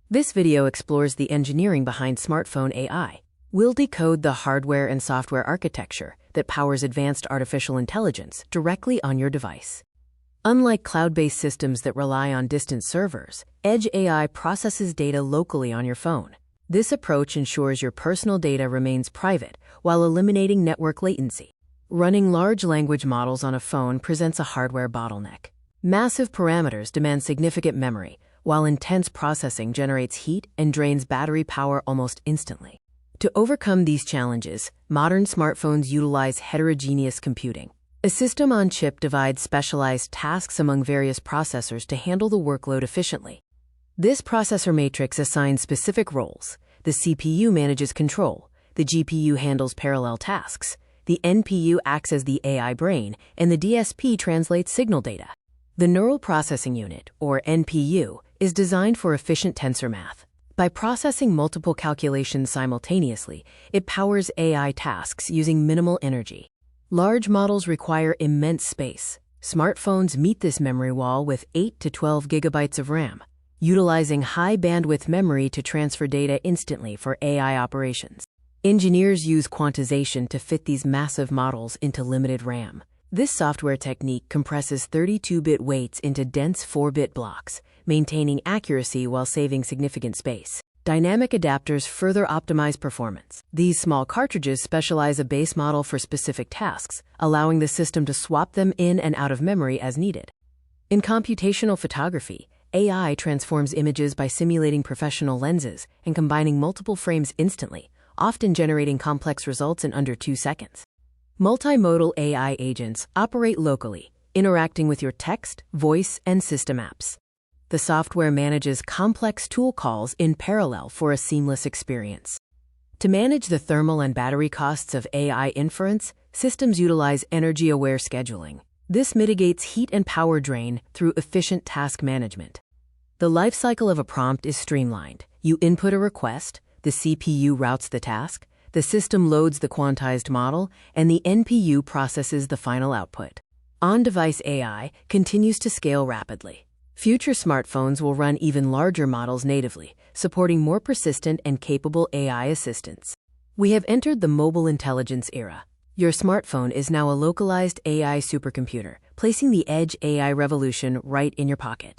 This video explores the engineering behind smartphone AI. We'll decode the hardware and software architecture that powers advanced artificial intelligence directly on your device. Unlike cloud-based systems that rely on distant servers, Edge AI processes data locally on your phone. This approach ensures your personal data remains private while eliminating network latency. Running large language models on a phone presents a hardware bottleneck. Massive parameters demand significant memory, while intense processing generates heat and drains battery power almost instantly. To overcome these challenges, modern smartphones utilize heterogeneous computing. A system on chip divides specialized tasks among various processors to handle the workload efficiently. This processor matrix assigns specific roles. The CPU manages control, the GPU handles parallel tasks, the NPU acts as the AI brain, and the DSP translates signal data. The Neural Processing Unit, or NPU, is designed for efficient tensor math. By processing multiple calculations simultaneously, it powers AI tasks using minimal energy. Large models require immense space. Smartphones meet this memory wall with 8 to 12 gigabytes of RAM, utilizing high-bandwidth memory to transfer data instantly for AI operations. Engineers use quantization to fit these massive models into limited RAM. This software technique compresses 32-bit weights into dense 4-bit blocks, maintaining accuracy while saving significant space. Dynamic adapters further optimize performance. These small cartridges specialize a base model for specific tasks, allowing the system to swap them in and out of memory as needed. In computational photography, AI transforms images by simulating professional lenses and combining multiple frames instantly, often generating complex results in under 2 seconds. Multimodal AI agents operate locally, interacting with your text, voice, and system apps. The software manages complex tool calls in parallel for a seamless experience. To manage the thermal and battery costs of AI inference, systems utilize energy-aware scheduling. This mitigates heat and power drain through efficient task management. The lifecycle of a prompt is streamlined. You input a request, the CPU routes the task, the system loads the quantized model, and the NPU processes the final output. On-device AI continues to scale rapidly. Future smartphones will run even larger models natively, supporting more persistent and capable AI assistants. We have entered the mobile intelligence era. Your smartphone is now a localized AI supercomputer, placing the Edge AI revolution right in your pocket.